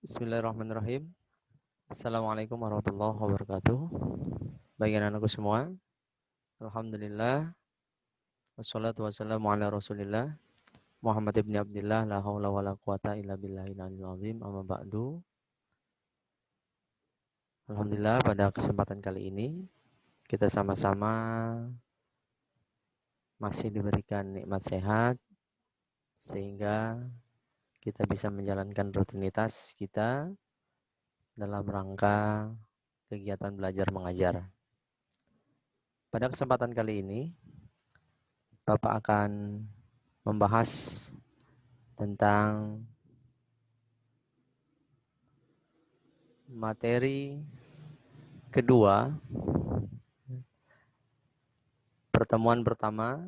Bismillahirrahmanirrahim. Assalamualaikum warahmatullahi wabarakatuh. Bagi anak-anakku semua, alhamdulillah wassalatu wassalamu ala Rasulillah Muhammad ibn Abdillah la haula wala quwata illa billahil aliyil azim. Amma ba'du. Alhamdulillah pada kesempatan kali ini kita sama-sama masih diberikan nikmat sehat sehingga kita bisa menjalankan rutinitas kita dalam rangka kegiatan belajar mengajar. Pada kesempatan kali ini Bapak akan membahas tentang materi kedua, pertemuan pertama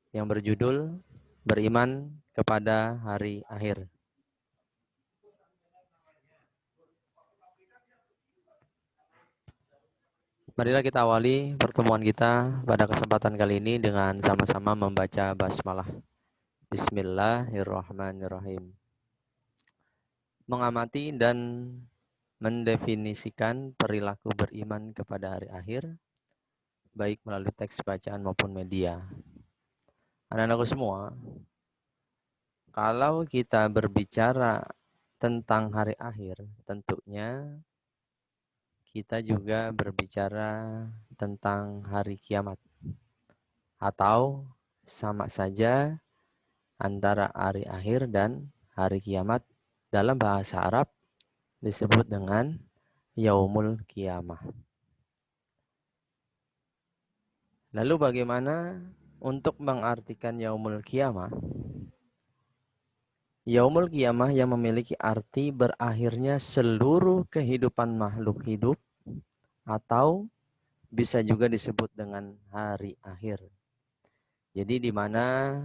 yang berjudul Beriman kepada Hari Akhir. Marilah kita awali pertemuan kita pada kesempatan kali ini dengan sama-sama membaca basmalah. Bismillahirrahmanirrahim. Mengamati dan mendefinisikan perilaku beriman kepada hari akhir, baik melalui teks bacaan maupun media. Anak-anakku semua, kalau kita berbicara tentang hari akhir, tentunya kita juga berbicara tentang hari kiamat. Atau sama saja antara hari akhir dan hari kiamat dalam bahasa Arab disebut dengan Yaumul Qiyamah. Lalu bagaimana untuk mengartikan Yaumul Qiyamah? Yaumul Qiyamah yang memiliki arti berakhirnya seluruh kehidupan makhluk hidup atau bisa juga disebut dengan hari akhir. Jadi di mana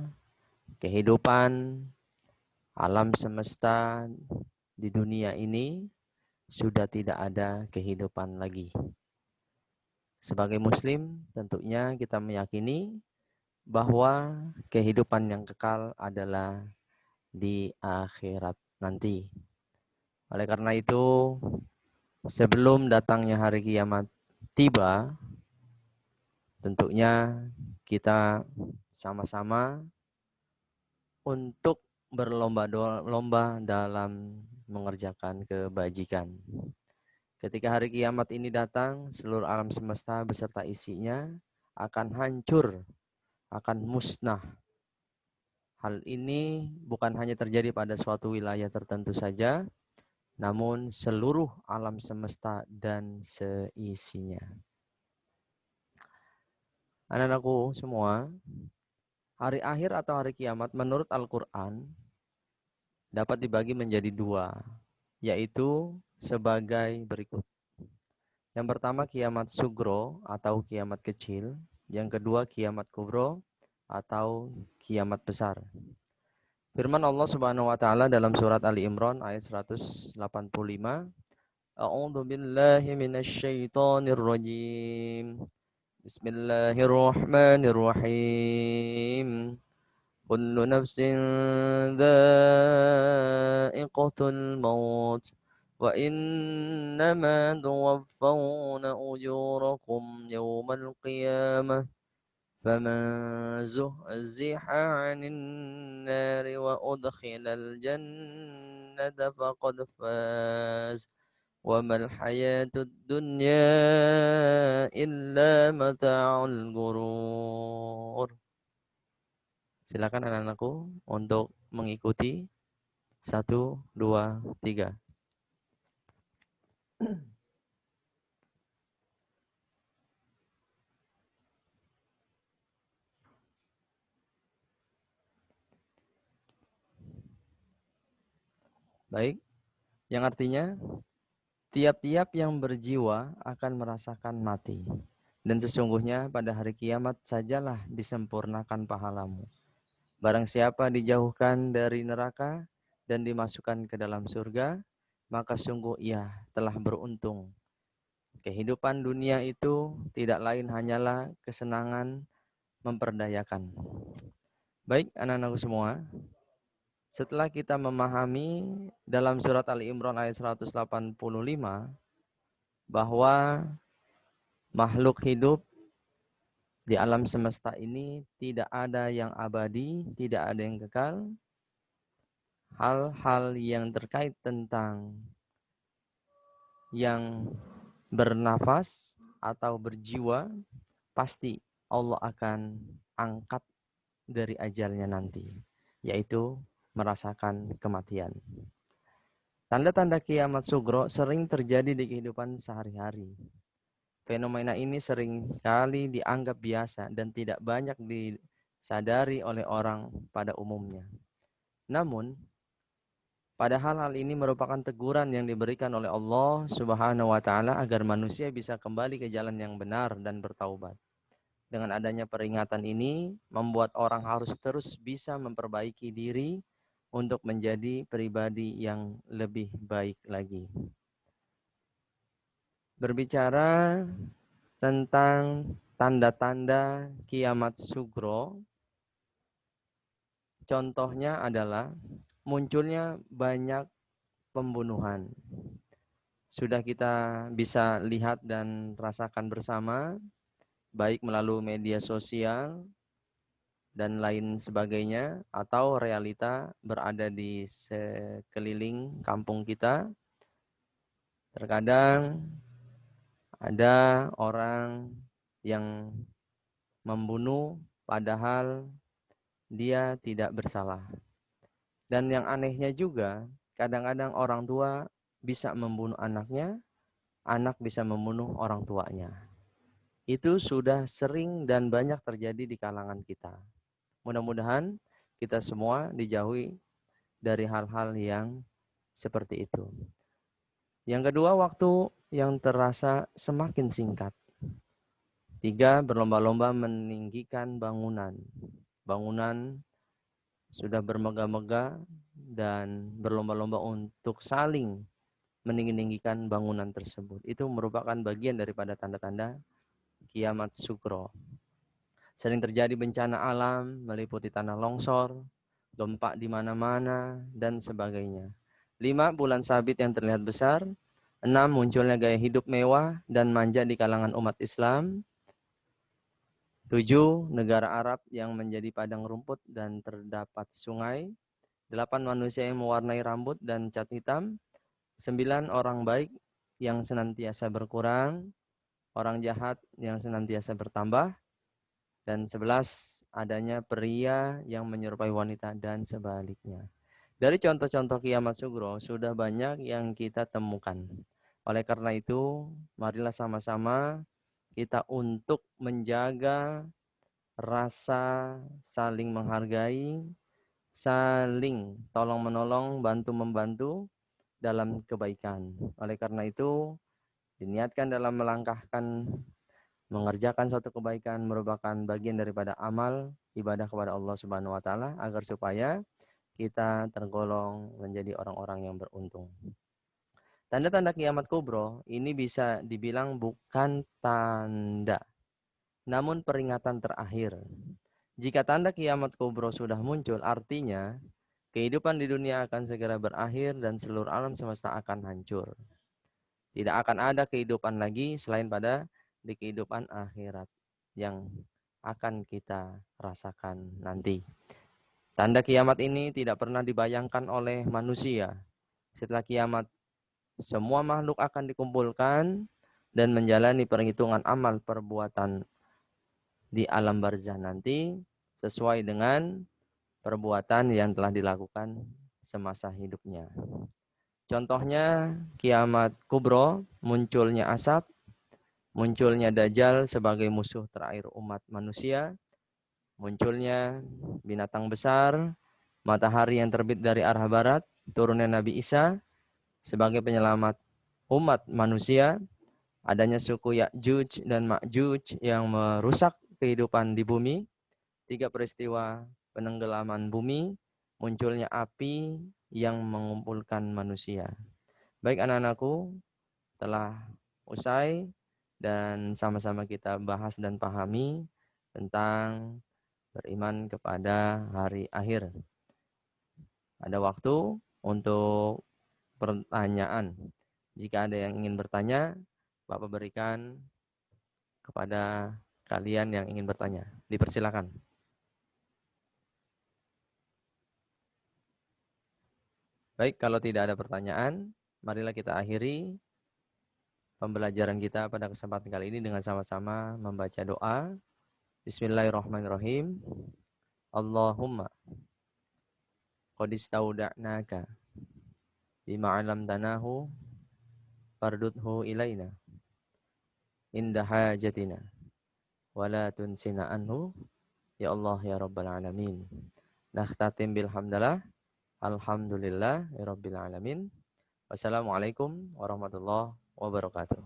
kehidupan alam semesta di dunia ini sudah tidak ada kehidupan lagi. Sebagai muslim tentunya kita meyakini bahwa kehidupan yang kekal adalah di akhirat nanti. Oleh karena itu, sebelum datangnya hari kiamat tiba, tentunya kita sama-sama untuk berlomba-lomba dalam mengerjakan kebajikan. Ketika hari kiamat ini datang, seluruh alam semesta beserta isinya akan hancur, akan musnah. Hal ini bukan hanya terjadi pada suatu wilayah tertentu saja, namun seluruh alam semesta dan seisinya. Anak-anakku semua, hari akhir atau hari kiamat menurut Al-Quran dapat dibagi menjadi dua, yaitu sebagai berikut. Yang pertama kiamat sugro atau kiamat kecil, yang kedua kiamat kubro atau kiamat besar. Firman Allah Subhanahu wa taala dalam surat Ali Imran ayat 185, A'udzu billahi minasy syaithanir rajim. Bismillahirrahmanirrahim. Kullu nafsin dha'iqatul maut wa innama tuwaffawna ujurakum yawmal qiyamah faman zuhziha 'anil nari wa udkhilal jannata faqad faz wa mal hayatud dunya illa mata'ul ghurur. Silakan anak-anakku untuk mengikuti 1, 2, 3. Baik, yang artinya tiap-tiap yang berjiwa akan merasakan mati. Dan sesungguhnya pada hari kiamat sajalah disempurnakan pahalamu. Barang siapa dijauhkan dari neraka dan dimasukkan ke dalam surga, maka sungguh ia telah beruntung. Kehidupan dunia itu tidak lain hanyalah kesenangan memperdayakan. Baik anak-anakku semua, Setelah kita memahami dalam surat Ali Imran ayat 185 bahwa makhluk hidup di alam semesta ini tidak ada yang abadi, tidak ada yang kekal. Hal-hal yang terkait tentang yang bernafas atau berjiwa, pasti Allah akan angkat dari ajalnya nanti, yaitu merasakan kematian. Tanda-tanda kiamat sugro sering terjadi di kehidupan sehari-hari. Fenomena ini sering kali dianggap biasa dan tidak banyak disadari oleh orang pada umumnya. Namun, padahal hal ini merupakan teguran yang diberikan oleh Allah Subhanahu wa taala agar manusia bisa kembali ke jalan yang benar dan bertaubat. Dengan adanya peringatan ini, membuat orang harus terus bisa memperbaiki diri untuk menjadi pribadi yang lebih baik lagi. Berbicara tentang tanda-tanda kiamat sugro, contohnya adalah munculnya banyak pembunuhan. Sudah kita bisa lihat dan rasakan bersama, baik melalui media sosial dan lain sebagainya, atau realita berada di sekeliling kampung kita. Terkadang ada orang yang membunuh padahal dia tidak bersalah. Dan yang anehnya juga, kadang-kadang orang tua bisa membunuh anaknya, anak bisa membunuh orang tuanya. Itu sudah sering dan banyak terjadi di kalangan kita. Mudah-mudahan kita semua dijauhi dari hal-hal yang seperti itu. Yang kedua, waktu yang terasa semakin singkat. 3, berlomba-lomba meninggikan bangunan. Bangunan sudah bermegah-megah dan berlomba-lomba untuk saling meninggikan bangunan tersebut. Itu merupakan bagian daripada tanda-tanda kiamat sugro. Sering terjadi bencana alam meliputi tanah longsor, gempa di mana-mana, dan sebagainya. 5, bulan sabit yang terlihat besar. 6, munculnya gaya hidup mewah dan manja di kalangan umat Islam. 7, negara Arab yang menjadi padang rumput dan terdapat sungai. 8, manusia yang mewarnai rambut dan cat hitam. 9, orang baik yang senantiasa berkurang. Orang jahat yang senantiasa bertambah. Dan 11, adanya pria yang menyerupai wanita dan sebaliknya. Dari contoh-contoh kiamat sugro sudah banyak yang kita temukan. Oleh karena itu, marilah sama-sama kita untuk menjaga rasa saling menghargai, saling tolong-menolong, bantu-membantu dalam kebaikan. Oleh karena itu, diniatkan dalam melangkahkan mengerjakan suatu kebaikan merupakan bagian daripada amal ibadah kepada Allah Subhanahu wa taala agar supaya kita tergolong menjadi orang-orang yang beruntung. Tanda-tanda kiamat kubro ini bisa dibilang bukan tanda, namun peringatan terakhir. Jika tanda kiamat kubro sudah muncul, artinya kehidupan di dunia akan segera berakhir dan seluruh alam semesta akan hancur. Tidak akan ada kehidupan lagi selain pada di kehidupan akhirat yang akan kita rasakan nanti. Tanda kiamat ini tidak pernah dibayangkan oleh manusia. Setelah kiamat, semua makhluk akan dikumpulkan dan menjalani perhitungan amal perbuatan di alam barzah nanti sesuai dengan perbuatan yang telah dilakukan semasa hidupnya. Contohnya kiamat kubro, munculnya asap, munculnya Dajjal sebagai musuh terakhir umat manusia, munculnya binatang besar, matahari yang terbit dari arah barat, turunnya Nabi Isa sebagai penyelamat umat manusia, adanya suku Ya'juj dan Ma'juj yang merusak kehidupan di bumi, 3 peristiwa penenggelaman bumi, munculnya api yang mengumpulkan manusia. Baik anak-anakku, telah usai dan sama-sama kita bahas dan pahami tentang beriman kepada hari akhir. Ada waktu untuk pertanyaan. Jika ada yang ingin bertanya, Bapak berikan kepada kalian yang ingin bertanya. Dipersilakan. Baik, kalau tidak ada pertanyaan, marilah kita akhiri pembelajaran kita pada kesempatan kali ini dengan sama-sama membaca doa. Bismillahirrahmanirrahim. Allahumma qad istauda'naka bima 'allamtanahu fardudhu ilaina inda hajatina wala tunsina anhu ya Allah ya rabbal alamin. Nakhtatim bilhamdalillah. Alhamdulillah ya rabbil alamin. Wassalamualaikum warahmatullahi wabarakatuh.